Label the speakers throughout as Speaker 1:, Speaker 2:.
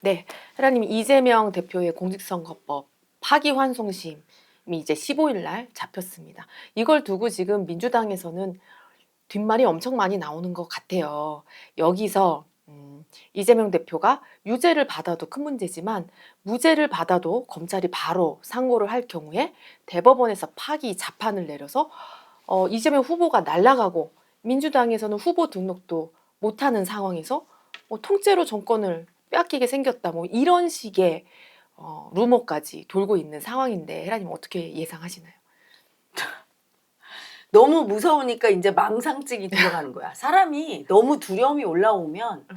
Speaker 1: 네, 회장님 이재명 대표의 공직선거법 파기환송심이 이제 15일 날 잡혔습니다. 이걸 두고 지금 민주당에서는 뒷말이 엄청 많이 나오는 것 같아요. 여기서 이재명 대표가 유죄를 받아도 큰 문제지만 무죄를 받아도 검찰이 바로 상고를 할 경우에 대법원에서 파기 재판을 내려서 이재명 후보가 날아가고 민주당에서는 후보 등록도 못하는 상황에서 통째로 정권을 빼앗기게 생겼다. 뭐 이런 식의 루머까지 돌고 있는 상황인데 헤라님 어떻게 예상하시나요?
Speaker 2: 너무 무서우니까 이제 망상증이 들어가는 거야. 사람이 너무 두려움이 올라오면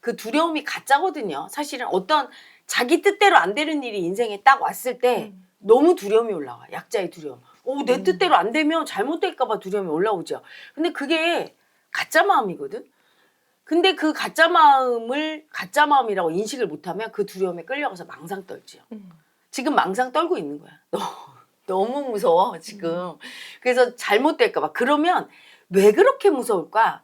Speaker 2: 그 두려움이 가짜거든요. 사실은 어떤 자기 뜻대로 안 되는 일이 인생에 딱 왔을 때 너무 두려움이 올라와. 약자의 두려움. 내 뜻대로 안 되면 잘못될까 봐 두려움이 올라오죠. 근데 그게 가짜 마음이거든. 근데 그 가짜 마음을 가짜 마음이라고 인식을 못하면 그 두려움에 끌려가서 망상 떨지요. 지금 망상 떨고 있는 거야. 너무 무서워 지금. 그래서 잘못될까 봐. 그러면 왜 그렇게 무서울까?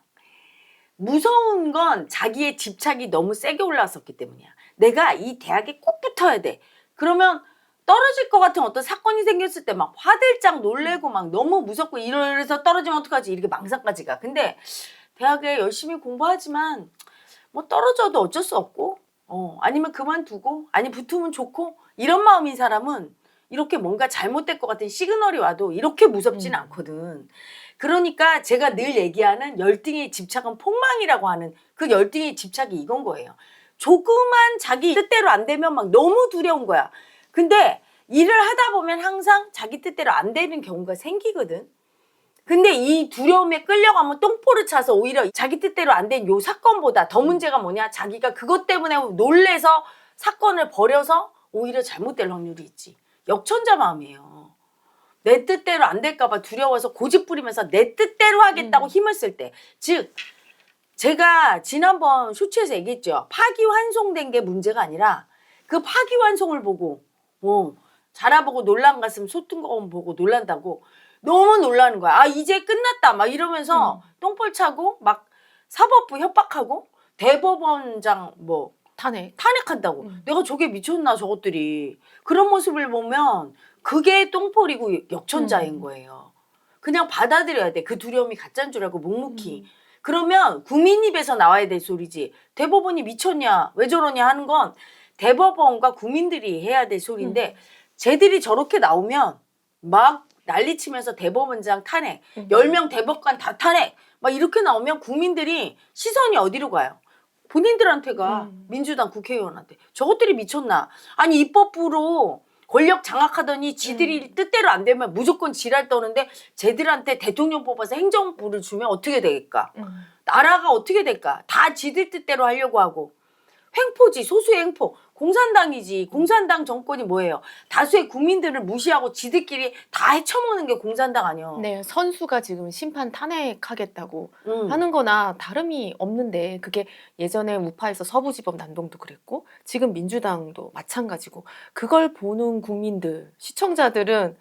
Speaker 2: 무서운 건 자기의 집착이 너무 세게 올라왔었기 때문이야. 내가 이 대학에 꼭 붙어야 돼. 그러면 떨어질 것 같은 어떤 사건이 생겼을 때 막 화들짝 놀래고 막 너무 무섭고 이래서 떨어지면 어떡하지 이렇게 망상까지 가. 근데 대학에 열심히 공부하지만 뭐 떨어져도 어쩔 수 없고 아니면 그만두고 아니 붙으면 좋고 이런 마음인 사람은 이렇게 뭔가 잘못될 것 같은 시그널이 와도 이렇게 무섭진 않거든. 그러니까 제가 늘 얘기하는 열등의 집착은 폭망이라고 하는 그 열등의 집착이 이건 거예요. 조그만 자기 뜻대로 안 되면 막 너무 두려운 거야. 근데 일을 하다 보면 항상 자기 뜻대로 안 되는 경우가 생기거든. 근데 이 두려움에 끌려가면 똥포를 차서 오히려 자기 뜻대로 안 된 요 사건보다 더 문제가 뭐냐? 자기가 그것 때문에 놀래서 사건을 벌여서 오히려 잘못될 확률이 있지. 역천자 마음이에요. 내 뜻대로 안 될까 봐 두려워서 고집 부리면서 내 뜻대로 하겠다고 힘을 쓸 때. 즉 제가 지난번 쇼츠에서 얘기했죠. 파기환송된 게 문제가 아니라 그 파기환송을 보고 자라보고 놀란 가슴 소뜬거움 보고 놀란다고 너무 놀라는 거야. 아 이제 끝났다 막 이러면서 똥볼 차고 막 사법부 협박하고 대법원장 뭐 탄핵한다고. 내가 저게 미쳤나 저것들이. 그런 모습을 보면 그게 똥볼이고 역천자인 거예요. 그냥 받아들여야 돼. 그 두려움이 가짜인 줄 알고 묵묵히. 그러면 국민 입에서 나와야 될 소리지. 대법원이 미쳤냐 왜 저러냐 하는 건 대법원과 국민들이 해야 될 소리인데 쟤들이 저렇게 나오면 막 난리치면서 대법원장 탄핵 10명 대법관 다 탄핵 막 이렇게 나오면 국민들이 시선이 어디로 가요? 본인들한테 가. 민주당 국회의원한테. 저것들이 미쳤나? 아니 입법부로 권력 장악하더니 지들이 뜻대로 안 되면 무조건 지랄 떠는데 쟤들한테 대통령 뽑아서 행정부를 주면 어떻게 되겠까? 나라가 어떻게 될까? 다 지들 뜻대로 하려고 하고. 횡포지 소수의 횡포. 공산당이지. 공산당 정권이 뭐예요? 다수의 국민들을 무시하고 지들끼리 다 헤쳐먹는 게 공산당 아니야.
Speaker 1: 네, 선수가 지금 심판 탄핵하겠다고 하는 거나 다름이 없는데 그게 예전에 우파에서 서부지법 난동도 그랬고 지금 민주당도 마찬가지고 그걸 보는 국민들, 시청자들은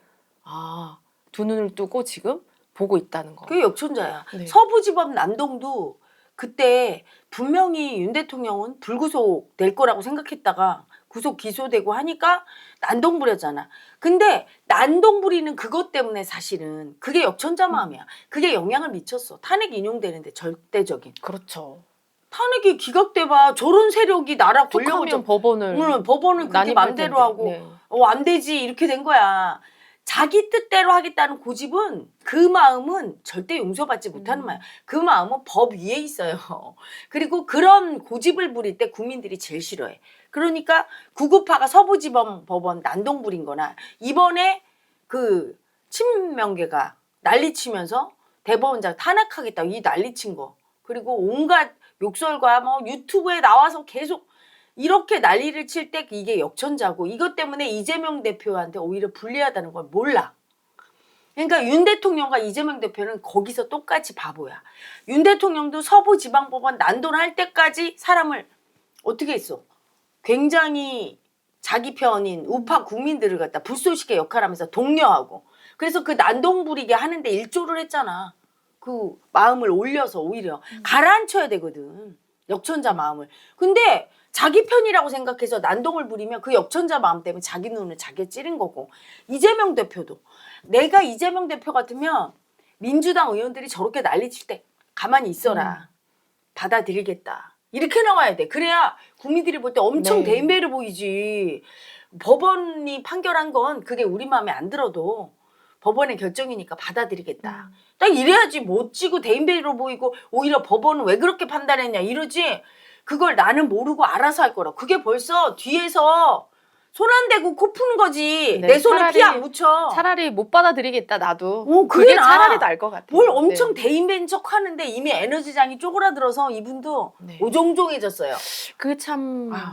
Speaker 1: 두 눈을 뜨고 지금 보고 있다는 거.
Speaker 2: 그게 역천자야.
Speaker 1: 네.
Speaker 2: 서부지법 난동도 그때 분명히 윤 대통령은 불구속 될 거라고 생각했다가 구속 기소되고 하니까 난동 부렸잖아. 근데 난동 부리는 그것 때문에 사실은 그게 역천자 마음이야. 그게 영향을 미쳤어. 탄핵 인용되는데 절대적인.
Speaker 1: 그렇죠.
Speaker 2: 탄핵이 기각돼봐. 저런 세력이 나라 권력을
Speaker 1: 툭하면 법원을
Speaker 2: 그렇게
Speaker 1: 난입할
Speaker 2: 맘대로
Speaker 1: 텐데.
Speaker 2: 하고
Speaker 1: 네.
Speaker 2: 안 되지 이렇게 된 거야. 자기 뜻대로 하겠다는 고집은 그 마음은 절대 용서받지 못하는 마음. 그 마음은 법 위에 있어요. 그리고 그런 고집을 부릴 때 국민들이 제일 싫어해. 그러니까 구구파가 서부지법법원 난동 부린 거나 이번에 그 친명계가 난리치면서 대법원장 탄핵하겠다고 이 난리친 거. 그리고 온갖 욕설과 뭐 유튜브에 나와서 계속 이렇게 난리를 칠 때 이게 역천자고 이것 때문에 이재명 대표한테 오히려 불리하다는 걸 몰라. 그러니까 윤 대통령과 이재명 대표는 거기서 똑같이 바보야. 윤 대통령도 서부지방법원 난동할 때까지 사람을 어떻게 했어? 굉장히 자기 편인 우파 국민들을 갖다 불쏘시개 역할하면서 독려하고 그래서 그 난동 부리게 하는데 일조를 했잖아. 그 마음을 올려서 오히려 가라앉혀야 되거든. 역천자 마음을. 근데 자기 편이라고 생각해서 난동을 부리면 그 역천자 마음 때문에 자기 눈을 자기가 찌른 거고 이재명 대표도 내가 이재명 대표 같으면 민주당 의원들이 저렇게 난리칠 때 가만히 있어라. 받아들이겠다. 이렇게 나와야 돼. 그래야 국민들이 볼 때 엄청
Speaker 1: 네.
Speaker 2: 대인배로 보이지. 법원이 판결한 건 그게 우리 마음에 안 들어도 법원의 결정이니까 받아들이겠다. 딱 이래야지 멋지고 대인배로 보이고 오히려 법원은 왜 그렇게 판단했냐 이러지. 그걸 나는 모르고 알아서 할 거라. 그게 벌써 뒤에서 손 안 대고 코 푸는 거지.
Speaker 1: 네,
Speaker 2: 내 손에 피 안
Speaker 1: 차라리-
Speaker 2: 묻혀.
Speaker 1: 차라리 못 받아들이겠다 나도.
Speaker 2: 그게
Speaker 1: 그게
Speaker 2: 나아.
Speaker 1: 차라리 나을 것 같아요.
Speaker 2: 뭘 엄청
Speaker 1: 네.
Speaker 2: 대인배인 척 하는데 이미 에너지장이 쪼그라들어서 이분도
Speaker 1: 네.
Speaker 2: 오종종해졌어요.
Speaker 1: 그 참
Speaker 2: 아유.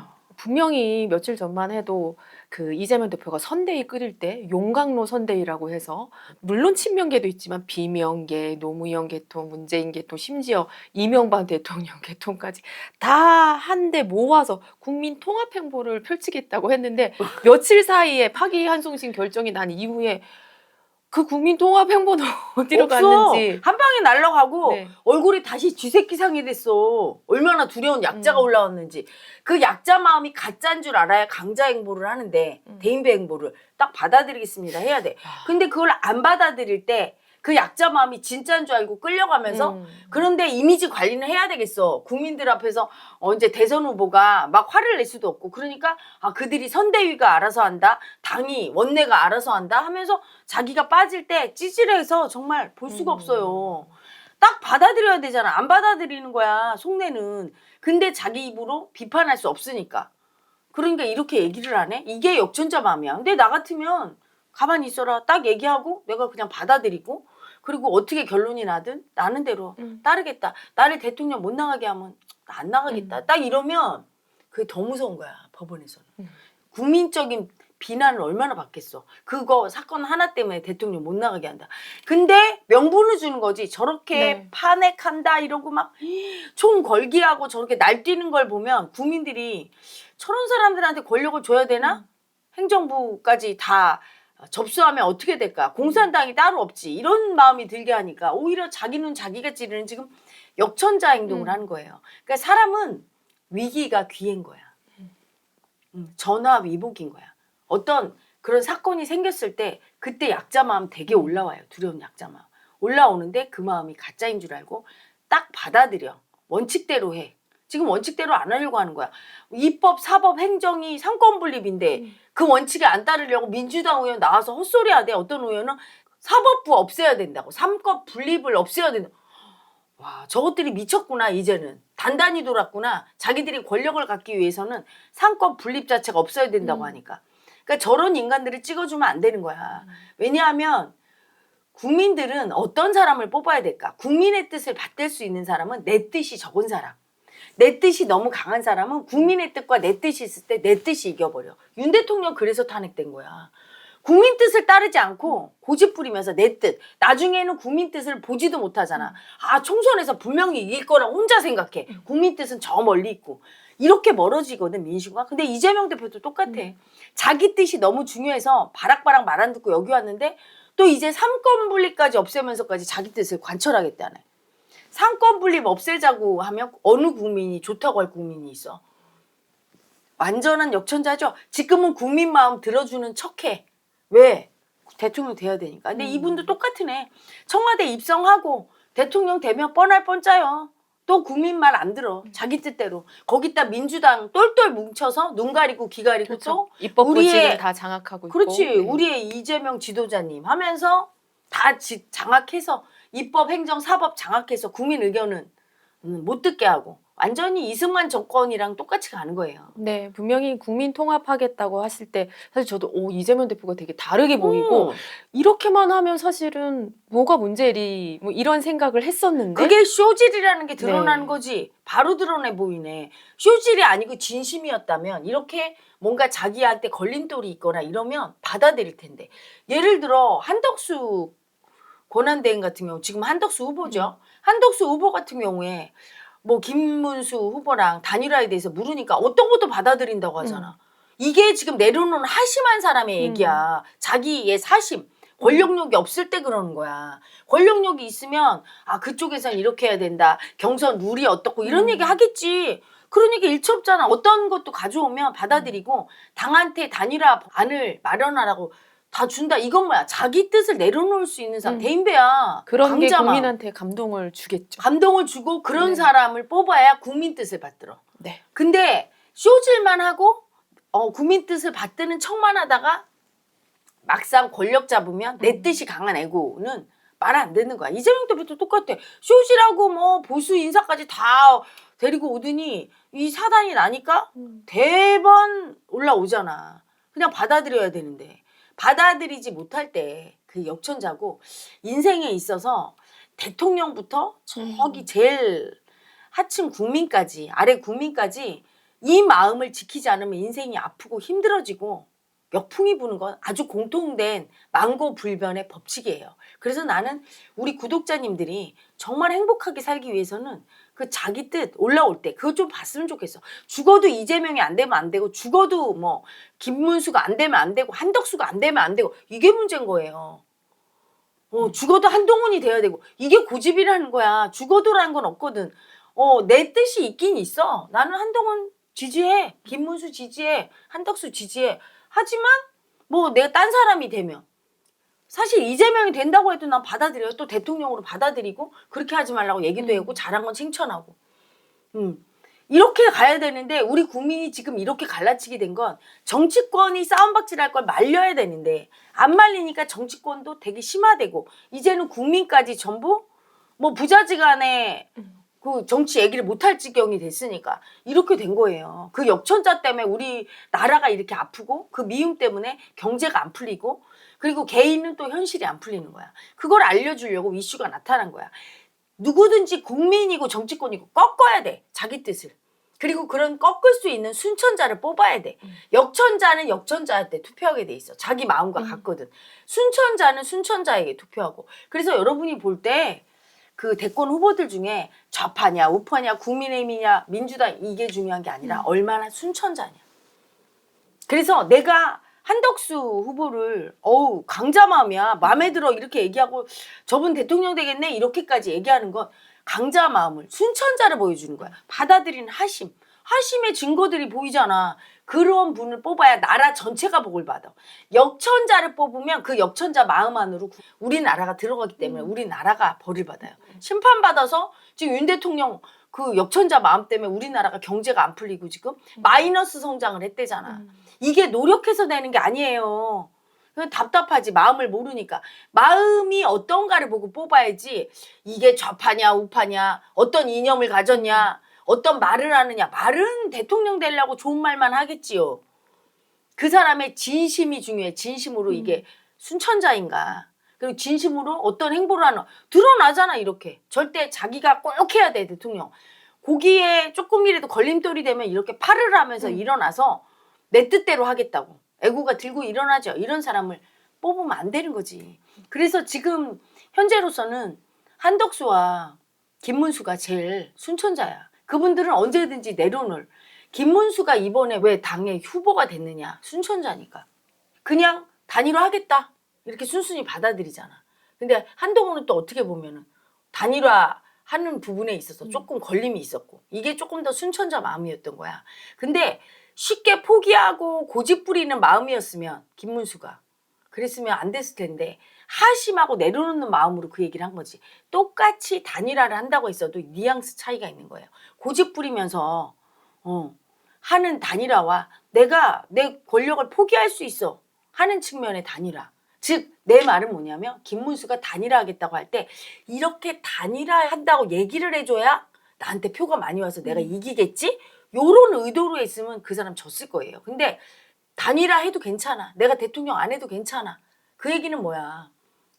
Speaker 1: 분명히 며칠 전만 해도 그 이재명 대표가 선대위 끓일 때 용광로 선대위라고 해서 물론 친명계도 있지만 비명계, 노무현 계통, 문재인 계통, 심지어 이명박 대통령 계통까지 다 한데 모아서 국민 통합 행보를 펼치겠다고 했는데 며칠 사이에 파기환송심 결정이 난 이후에 그 국민 통합 행보는 어디로
Speaker 2: 없어.
Speaker 1: 갔는지.
Speaker 2: 한 방에 날아가고
Speaker 1: 네.
Speaker 2: 얼굴이 다시 쥐새끼상이 됐어. 얼마나 두려운 약자가 올라왔는지. 그 약자 마음이 가짜인 줄 알아야 강자 행보를 하는데 대인배 행보를 딱 받아들이겠습니다 해야 돼. 근데 그걸 안 받아들일 때 그 약자 마음이 진짜인 줄 알고 끌려가면서 그런데 이미지 관리는 해야 되겠어. 국민들 앞에서 이제 대선 후보가 막 화를 낼 수도 없고 그러니까 그들이 선대위가 알아서 한다. 당이 원내가 알아서 한다 하면서 자기가 빠질 때 찌질해서 정말 볼 수가 없어요. 딱 받아들여야 되잖아. 안 받아들이는 거야. 속내는. 근데 자기 입으로 비판할 수 없으니까. 그러니까 이렇게 얘기를 안 해? 이게 역전자 마음이야. 근데 나 같으면 가만히 있어라. 딱 얘기하고 내가 그냥 받아들이고 그리고 어떻게 결론이 나든 나는 대로 따르겠다. 나를 대통령 못 나가게 하면 나 안 나가겠다. 딱 이러면 그게 더 무서운 거야. 법원에서는. 국민적인 비난을 얼마나 받겠어. 그거 사건 하나 때문에 대통령 못 나가게 한다. 근데 명분을 주는 거지. 저렇게
Speaker 1: 네.
Speaker 2: 파넥한다 이러고 막 총 걸기하고 저렇게 날뛰는 걸 보면 국민들이 저런 사람들한테 권력을 줘야 되나? 행정부까지 다 접수하면 어떻게 될까? 공산당이 따로 없지. 이런 마음이 들게 하니까 오히려 자기는 자기가 찌르는 지금 역천자 행동을 하는 거예요. 그러니까 사람은 위기가 기회인 거야. 전화 위복인 거야. 어떤 그런 사건이 생겼을 때 그때 약자 마음 되게 올라와요. 두려운 약자 마음. 올라오는데 그 마음이 가짜인 줄 알고 딱 받아들여. 원칙대로 해. 지금 원칙대로 안 하려고 하는 거야. 입법, 사법, 행정이 상권분립인데 그 원칙에 안 따르려고 민주당 의원 나와서 헛소리 하대. 어떤 의원은 사법부 없애야 된다고. 삼권 분립을 없애야 된다고. 와, 저것들이 미쳤구나 이제는. 단단히 돌았구나. 자기들이 권력을 갖기 위해서는 상권 분립 자체가 없어야 된다고 하니까. 그러니까 저런 인간들을 찍어주면 안 되는 거야. 왜냐하면 국민들은 어떤 사람을 뽑아야 될까? 국민의 뜻을 받들 수 있는 사람은 내 뜻이 적은 사람. 내 뜻이 너무 강한 사람은 국민의 뜻과 내 뜻이 있을 때 내 뜻이 이겨버려. 윤 대통령 그래서 탄핵된 거야. 국민 뜻을 따르지 않고 고집 부리면서 내 뜻. 나중에는 국민 뜻을 보지도 못하잖아. 총선에서 분명히 이길 거라고 혼자 생각해. 국민 뜻은 저 멀리 있고. 이렇게 멀어지거든 민주가. 근데 이재명 대표도 똑같아. 자기 뜻이 너무 중요해서 바락바락 말 안 듣고 여기 왔는데 또 이제 삼권 분립까지 없애면서까지 자기 뜻을 관철하겠다네. 상권 분립 없애자고 하면 어느 국민이 좋다고 할 국민이 있어. 완전한 역천자죠. 지금은 국민 마음 들어주는 척해. 왜? 대통령 돼야 되니까. 근데 이분도 똑같은 애. 청와대 입성하고 대통령 되면 뻔할 뻔짜요. 또 국민 말 안 들어. 자기 뜻대로. 거기다 민주당 똘똘 뭉쳐서 눈 가리고 귀 가리고
Speaker 1: 그렇죠.
Speaker 2: 또
Speaker 1: 입법부
Speaker 2: 우리의-
Speaker 1: 지금 다 장악하고
Speaker 2: 그렇지.
Speaker 1: 있고. 네.
Speaker 2: 우리의 이재명 지도자님 하면서 다 장악해서 입법, 행정, 사법 장악해서 국민 의견은 못 듣게 하고 완전히 이승만 정권이랑 똑같이 가는 거예요.
Speaker 1: 네, 분명히 국민 통합하겠다고 하실 때 사실 저도 이재명 대표가 되게 다르게 보이고 이렇게만 하면 사실은 뭐가 문제리 뭐 이런 생각을 했었는데
Speaker 2: 그게 쇼질이라는 게 드러나는
Speaker 1: 네.
Speaker 2: 거지. 바로 드러내 보이네. 쇼질이 아니고 진심이었다면 이렇게 뭔가 자기한테 걸림돌이 있거나 이러면 받아들일 텐데. 예를 들어 한덕수 권한대행 같은 경우 지금 한덕수 후보죠. 한덕수 후보 같은 경우에 뭐 김문수 후보랑 단일화에 대해서 물으니까 어떤 것도 받아들인다고 하잖아. 이게 지금 내려놓은 하심한 사람의 얘기야. 자기의 사심. 권력욕이 없을 때 그러는 거야. 권력욕이 있으면 그쪽에선 이렇게 해야 된다. 경선 룰이 어떻고 이런 얘기 하겠지. 그러니까 일치 없잖아. 어떤 것도 가져오면 받아들이고 당한테 단일화 안을 마련하라고 다 준다. 이건 뭐야? 자기 뜻을 내려놓을 수 있는 사람. 대인배야.
Speaker 1: 그런 게
Speaker 2: 강자마.
Speaker 1: 국민한테 감동을 주겠죠.
Speaker 2: 감동을 주고 그런
Speaker 1: 네.
Speaker 2: 사람을 뽑아야 국민 뜻을 받들어.
Speaker 1: 네.
Speaker 2: 근데 쇼질만 하고 국민 뜻을 받드는 척만 하다가 막상 권력 잡으면 내 뜻이 강한 애고는 말 안 되는 거야. 이재명 때부터 똑같아. 쇼질하고 뭐 보수 인사까지 다 데리고 오더니 이 사단이 나니까 대번 올라오잖아. 그냥 받아들여야 되는데 받아들이지 못할 때 그 역천자고 인생에 있어서 대통령부터 저기 제일 하층 국민까지 아래 국민까지 이 마음을 지키지 않으면 인생이 아프고 힘들어지고 역풍이 부는 건 아주 공통된 만고불변의 법칙이에요. 그래서 나는 우리 구독자님들이 정말 행복하게 살기 위해서는 그 자기 뜻 올라올 때 그거 좀 봤으면 좋겠어. 죽어도 이재명이 안 되면 안 되고 죽어도 뭐 김문수가 안 되면 안 되고 한덕수가 안 되면 안 되고 이게 문제인 거예요. 죽어도 한동훈이 돼야 되고 이게 고집이라는 거야. 죽어도라는 건 없거든. 내 뜻이 있긴 있어. 나는 한동훈 지지해. 김문수 지지해. 한덕수 지지해. 하지만 뭐 내가 딴 사람이 되면 사실 이재명이 된다고 해도 난 받아들여요. 또 대통령으로 받아들이고 그렇게 하지 말라고 얘기도 하고 잘한 건 칭찬하고. 이렇게 가야 되는데 우리 국민이 지금 이렇게 갈라치게 된 건 정치권이 싸움박질할 걸 말려야 되는데 안 말리니까 정치권도 되게 심화되고 이제는 국민까지 전부 뭐 부자지간에 그 정치 얘기를 못할 지경이 됐으니까 이렇게 된 거예요. 그 역천자 때문에 우리 나라가 이렇게 아프고 그 미움 때문에 경제가 안 풀리고 그리고 개인은 또 현실이 안 풀리는 거야. 그걸 알려주려고 이슈가 나타난 거야. 누구든지 국민이고 정치권이고 꺾어야 돼. 자기 뜻을. 그리고 그런 꺾을 수 있는 순천자를 뽑아야 돼. 역천자는 역천자한테 투표하게 돼 있어. 자기 마음과 같거든. 순천자는 순천자에게 투표하고. 그래서 여러분이 볼 때 그 대권 후보들 중에 좌파냐 우파냐 국민의힘이냐 민주당 이게 중요한 게 아니라 얼마나 순천자냐. 그래서 내가 한덕수 후보를 강자 마음이야. 마음에 들어 이렇게 얘기하고 저분 대통령 되겠네 이렇게까지 얘기하는 건 강자 마음을 순천자를 보여주는 거야. 받아들이는 하심. 하심의 증거들이 보이잖아. 그런 분을 뽑아야 나라 전체가 복을 받아. 역천자를 뽑으면 그 역천자 마음 안으로 우리나라가 들어가기 때문에 우리나라가 벌을 받아요. 심판받아서 지금 윤 대통령 그 역천자 마음 때문에 우리나라가 경제가 안 풀리고 지금 마이너스 성장을 했대잖아. 이게 노력해서 되는 게 아니에요. 답답하지. 마음을 모르니까. 마음이 어떤가를 보고 뽑아야지 이게 좌파냐 우파냐 어떤 이념을 가졌냐 어떤 말을 하느냐. 말은 대통령 되려고 좋은 말만 하겠지요. 그 사람의 진심이 중요해. 진심으로 이게 순천자인가. 그리고 진심으로 어떤 행보를 하나. 드러나잖아 이렇게. 절대 자기가 꼭 해야 돼 대통령. 거기에 조금이라도 걸림돌이 되면 이렇게 팔을 하면서 일어나서 내 뜻대로 하겠다고. 애고가 들고 일어나죠. 이런 사람을 뽑으면 안 되는 거지. 그래서 지금 현재로서는 한덕수와 김문수가 제일 순천자야. 그분들은 언제든지 내려놓을. 김문수가 이번에 왜 당의 후보가 됐느냐. 순천자니까. 그냥 단일화 하겠다. 이렇게 순순히 받아들이잖아. 근데 한동훈은 또 어떻게 보면은 단일화 하는 부분에 있어서 조금 걸림이 있었고 이게 조금 더 순천자 마음이었던 거야. 근데 쉽게 포기하고 고집 부리는 마음이었으면 김문수가 그랬으면 안 됐을 텐데 하심하고 내려놓는 마음으로 그 얘기를 한 거지. 똑같이 단일화를 한다고 했어도 뉘앙스 차이가 있는 거예요. 고집 부리면서 하는 단일화와 내가 내 권력을 포기할 수 있어 하는 측면의 단일화. 즉 내 말은 뭐냐면 김문수가 단일화하겠다고 할 때 이렇게 단일화한다고 얘기를 해줘야 나한테 표가 많이 와서 내가 이기겠지? 요런 의도로 했으면 그 사람 졌을 거예요. 근데 단일화 해도 괜찮아. 내가 대통령 안 해도 괜찮아. 그 얘기는 뭐야.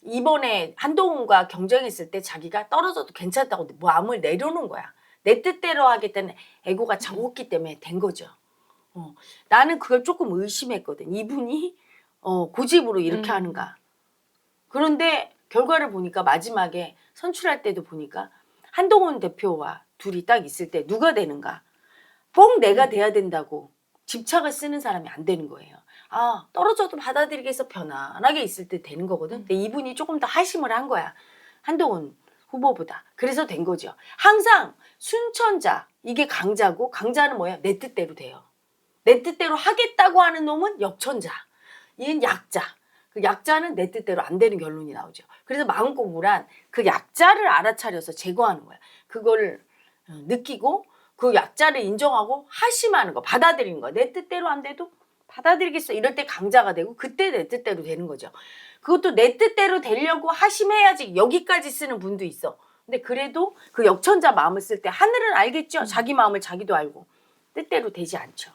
Speaker 2: 이번에 한동훈과 경쟁했을 때 자기가 떨어져도 괜찮다고 마음을 내려놓은 거야. 내 뜻대로 하겠다는 애고가 적었기 때문에 된 거죠. 나는 그걸 조금 의심했거든. 이분이 고집으로 이렇게 하는가. 그런데 결과를 보니까 마지막에 선출할 때도 보니까 한동훈 대표와 둘이 딱 있을 때 누가 되는가. 꼭 내가 돼야 된다고 집착을 쓰는 사람이 안 되는 거예요. 떨어져도 받아들이겠어 편안하게 있을 때 되는 거거든. 근데 이분이 조금 더 하심을 한 거야. 한동훈 후보보다. 그래서 된 거죠. 항상 순천자, 이게 강자고 강자는 뭐야? 내 뜻대로 돼요. 내 뜻대로 하겠다고 하는 놈은 역천자. 얘는 약자. 그 약자는 내 뜻대로 안 되는 결론이 나오죠. 그래서 마음공부란 그 약자를 알아차려서 제거하는 거야. 그걸 느끼고 그 약자를 인정하고 하심하는 거, 받아들이는 거. 내 뜻대로 안 돼도 받아들이겠어. 이럴 때 강자가 되고 그때 내 뜻대로 되는 거죠. 그것도 내 뜻대로 되려고 하심해야지 여기까지 쓰는 분도 있어. 근데 그래도 그 역천자 마음을 쓸 때 하늘은 알겠죠. 자기 마음을 자기도 알고 뜻대로 되지 않죠.